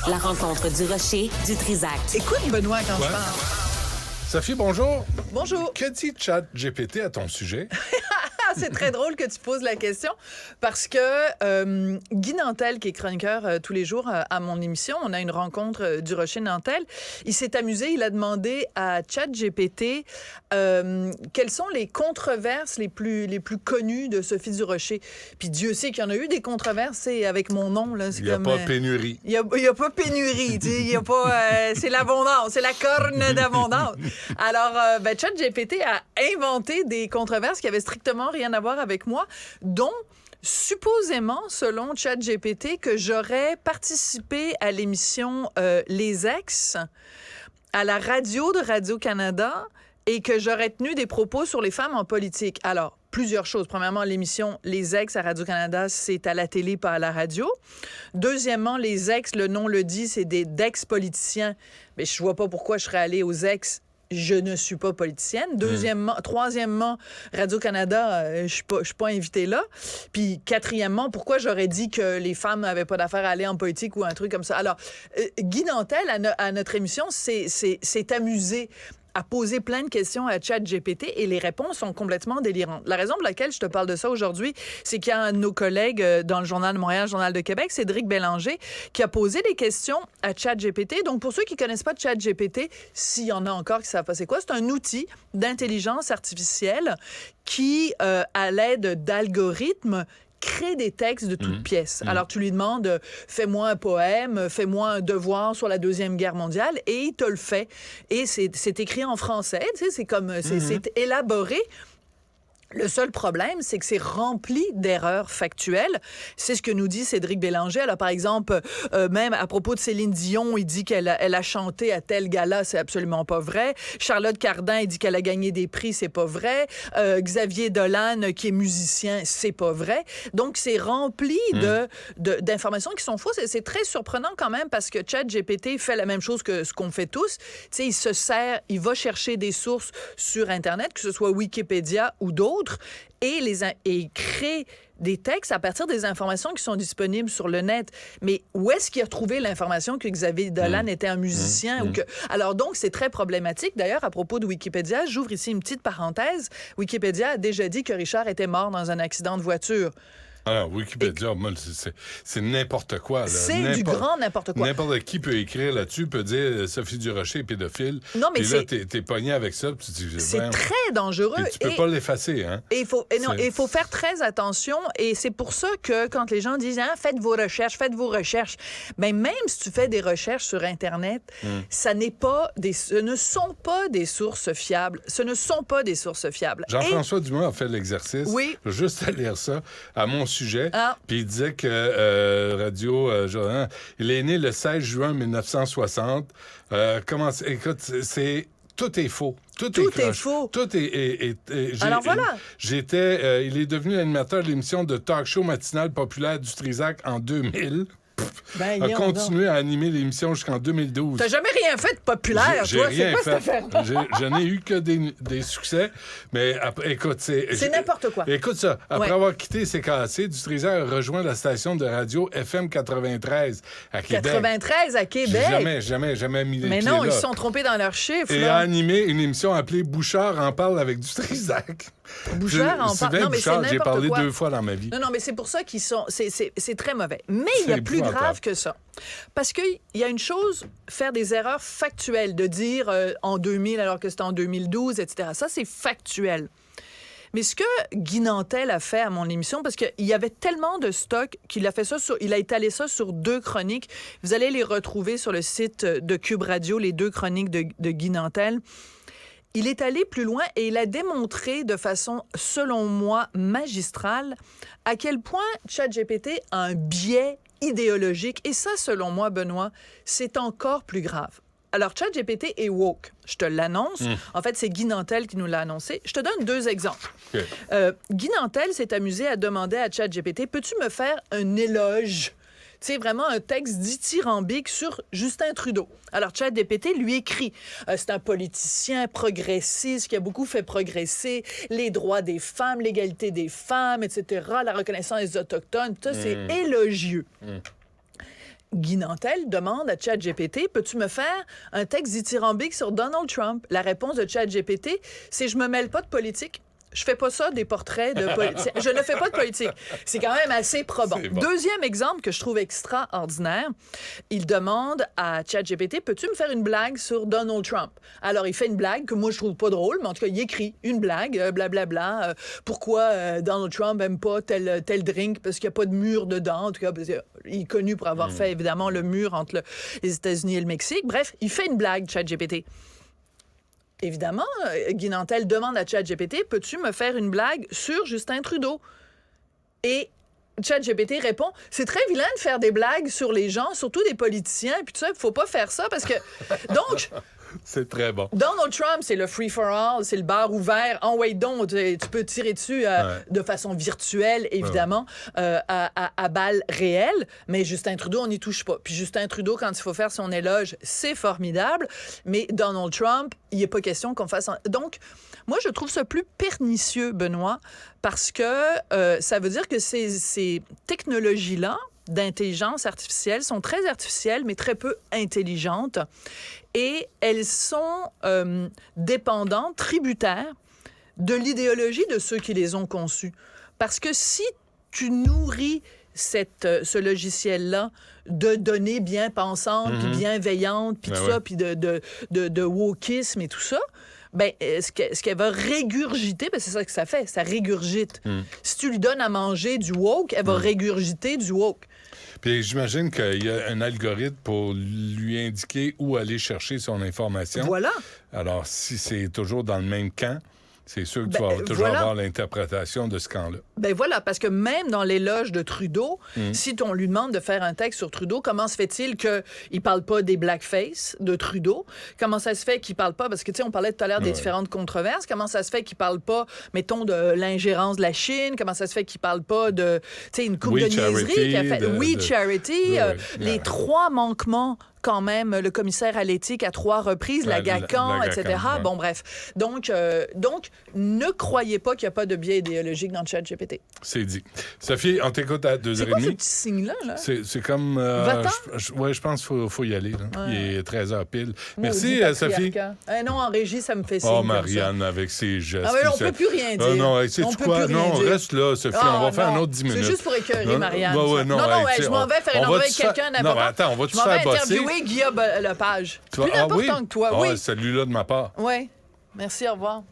La rencontre du Rocher, du Trisac. Écoute, Benoît, quand je parle. Sophie, bonjour. Bonjour. Que dit ChatGPT à ton sujet? C'est très drôle que tu poses la question parce que Guy Nantel, qui est chroniqueur tous les jours à mon émission, on a une rencontre du Rocher Nantel. Il s'est amusé, il a demandé à ChatGPT quelles sont les controverses les plus connues de Sophie Durocher. Puis Dieu sait qu'il y en a eu des controverses, c'est avec mon nom. Là, Il n'y a pas pénurie. Il y a pas pénurie, tu sais, il y a pas... c'est l'abondance, c'est la corne d'abondance. Alors, ChatGPT a inventé des controverses qui avaient strictement rien à voir avec moi, dont supposément, selon ChatGPT, que j'aurais participé à l'émission Les Ex à la radio de Radio-Canada et que j'aurais tenu des propos sur les femmes en politique. Alors, plusieurs choses. Premièrement, l'émission Les Ex à Radio-Canada, c'est à la télé, pas à la radio. Deuxièmement, Les Ex, le nom le dit, c'est d'ex-politiciens. Mais je vois pas pourquoi je serais allée aux ex. Je ne suis pas politicienne. Troisièmement, Radio-Canada, je suis pas invitée là. Puis quatrièmement, pourquoi j'aurais dit que les femmes n'avaient pas d'affaire à aller en politique ou un truc comme ça? Alors, Guy Nantel, à notre émission, s'est amusé à poser plein de questions à ChatGPT et les réponses sont complètement délirantes. La raison pour laquelle je te parle de ça aujourd'hui, c'est qu'il y a un de nos collègues dans le Journal de Montréal, Journal de Québec, Cédric Bélanger, qui a posé des questions à ChatGPT. Donc, pour ceux qui connaissent pas ChatGPT, s'il y en a encore qui savent pas c'est quoi, c'est un outil d'intelligence artificielle qui, à l'aide d'algorithmes, crée des textes de toutes pièces. Alors, tu lui demandes, fais-moi un poème, fais-moi un devoir sur la Deuxième Guerre mondiale, et il te le fait. Et c'est écrit en français, tu sais, c'est élaboré. Le seul problème, c'est que c'est rempli d'erreurs factuelles. C'est ce que nous dit Cédric Bélanger. Alors, par exemple, même à propos de Céline Dion, il dit qu'elle a chanté à tel gala, c'est absolument pas vrai. Charlotte Cardin, il dit qu'elle a gagné des prix, c'est pas vrai. Xavier Dolan, qui est musicien, c'est pas vrai. Donc, c'est rempli d'informations qui sont fausses. Et c'est très surprenant quand même parce que ChatGPT fait la même chose que ce qu'on fait tous. Tu sais, il va chercher des sources sur Internet, que ce soit Wikipédia ou d'autres, et crée des textes à partir des informations qui sont disponibles sur le net. Mais où est-ce qu'il a trouvé l'information que Xavier Dolan était un musicien? Alors donc, c'est très problématique. D'ailleurs, à propos de Wikipédia, j'ouvre ici une petite parenthèse. Wikipédia a déjà dit que Richard était mort dans un accident de voiture. Alors, Wikipédia, c'est n'importe quoi. Là. C'est du grand n'importe quoi. N'importe qui peut écrire là-dessus, peut dire Sophie Durocher est pédophile. Non, mais puis là, t'es pogné avec ça. Puis tu dis, c'est très dangereux. Puis tu peux pas l'effacer. Hein? Et il faut faire très attention. Et c'est pour ça que quand les gens disent faites vos recherches. Ben, même si tu fais des recherches sur Internet, ce ne sont pas des sources fiables. Jean-François Dumas a fait l'exercice. Oui. Juste à lire ça, à mon sujet. Puis il disait que Radio-Journal, il est né le 16 juin 1960. Écoute, tout est faux. Tout est faux. Tout est alors voilà. Il est devenu animateur de l'émission de talk show matinale populaire du Trisac en 2000. Ben, a continué à animer l'émission jusqu'en 2012. T'as jamais rien fait de populaire, j'ai toi? Rien c'est quoi fait. Cette affaire? Je n'ai eu que des succès, mais écoute, c'est n'importe quoi. Écoute ça. Après avoir quitté CKAC, du Trisac a rejoint la station de radio FM 93 à Québec. 93 à Québec? J'ai jamais mis les mais pieds non, là. ils se sont trompés dans leurs chiffres. Et a animé une émission appelée Bouchard en parle avec du Trisac. Bouchard en parle. Non, mais Bouchard, c'est j'ai parlé quoi. 2 fois dans ma vie. Non, mais c'est pour ça qu'ils sont... C'est très mauvais. Mais il y a plus grave que ça. Parce qu'il y a une chose, faire des erreurs factuelles, de dire en 2000 alors que c'était en 2012, etc. Ça, c'est factuel. Mais ce que Guy Nantel a fait à mon émission, parce qu'il y avait tellement de stock qu'il a fait ça il a étalé ça sur 2 chroniques. Vous allez les retrouver sur le site de Cube Radio, les 2 chroniques de Guy Nantel. Il est allé plus loin et il a démontré de façon, selon moi, magistrale, à quel point ChatGPT a un biais idéologique. Et ça, selon moi, Benoît, c'est encore plus grave. Alors, ChatGPT est woke. Je te l'annonce. En fait, c'est Guy Nantel qui nous l'a annoncé. Je te donne 2 exemples. Okay. Guy Nantel s'est amusé à demander à ChatGPT, peux-tu me faire un éloge? Tu sais, vraiment un texte dithyrambique sur Justin Trudeau. Alors, ChatGPT lui écrit, c'est un politicien progressiste qui a beaucoup fait progresser les droits des femmes, l'égalité des femmes, etc., la reconnaissance des Autochtones. Tout ça, c'est élogieux. Guy Nantel demande à ChatGPT, peux-tu me faire un texte dithyrambique sur Donald Trump? La réponse de ChatGPT, c'est je me mêle pas de politique. Je fais pas ça des portraits de politique. Je ne fais pas de politique. C'est quand même assez probant. Bon. Deuxième exemple que je trouve extraordinaire, il demande à ChatGPT, peux-tu me faire une blague sur Donald Trump? Alors, il fait une blague que moi, je trouve pas drôle, mais en tout cas, il écrit une blague, blablabla, pourquoi Donald Trump aime pas tel drink, parce qu'il n'y a pas de mur dedans. En tout cas, parce qu'il est connu pour avoir fait, évidemment, le mur entre les États-Unis et le Mexique. Bref, il fait une blague, ChatGPT. Évidemment, Guy Nantel demande à ChatGPT, peux-tu me faire une blague sur Justin Trudeau? Et ChatGPT répond, c'est très vilain de faire des blagues sur les gens, surtout des politiciens, puis tout ça, il faut pas faire ça parce que... Donc... C'est très bon. Donald Trump, c'est le free-for-all, c'est le bar ouvert. En wait donc, tu peux tirer dessus de façon virtuelle, évidemment, à balles réelles. Mais Justin Trudeau, on n'y touche pas. Puis Justin Trudeau, quand il faut faire son éloge, c'est formidable. Mais Donald Trump, il n'est pas question qu'on fasse... Donc, moi, je trouve ça plus pernicieux, Benoît, parce que ça veut dire que ces technologies-là, d'intelligence artificielle sont très artificielles, mais très peu intelligentes. Et elles sont dépendantes, tributaires de l'idéologie de ceux qui les ont conçues. Parce que si tu nourris ce logiciel-là de données bien pensantes, puis bienveillantes, puis tout ça, puis de wokisme et tout ça, ben, ce qu'elle va régurgiter, ben c'est ça que ça fait, ça régurgite. Si tu lui donnes à manger du woke, elle va régurgiter du woke. Puis j'imagine qu'il y a un algorithme pour lui indiquer où aller chercher son information. Voilà. Alors, si c'est toujours dans le même camp, c'est sûr que tu vas toujours avoir l'interprétation de ce camp-là. Ben voilà, parce que même dans l'éloge de Trudeau, si on lui demande de faire un texte sur Trudeau, comment se fait-il qu'il ne parle pas des blackface de Trudeau? Comment ça se fait qu'il ne parle pas, parce que tu sais, on parlait tout à l'heure des différentes controverses, comment ça se fait qu'il ne parle pas, mettons, de l'ingérence de la Chine? Comment ça se fait qu'il ne parle pas de, tu sais, une couple de niaiseries qu'il a fait? Charity, les 3 manquements quand même le commissaire à l'éthique à 3 reprises, la GACAN, etc. Ouais. Bon, bref. Donc, ne croyez pas qu'il n'y a pas de biais idéologique dans le ChatGPT. C'est dit. Sophie, on t'écoute à 2h30. C'est quoi ce petit signe-là? Là? C'est comme... je pense qu'il faut y aller. Là. Ouais. Il est 13h pile. Merci, Sophie. Non, en régie, ça me fait signe. Oh, Marianne, avec ses gestes. Ah, mais on ne peut plus rien dire. Non, c'est quoi? Non, reste là, Sophie. On va faire un autre 10 minutes. C'est juste pour écœurer Marianne. Non, je m'en vais faire une entrevue avec quelqu'un d'abord. Non, attends, on va te faire bosser. Guillaume Lepage. Plus important que toi, oui. Celui-là de ma part. Oui. Merci, au revoir.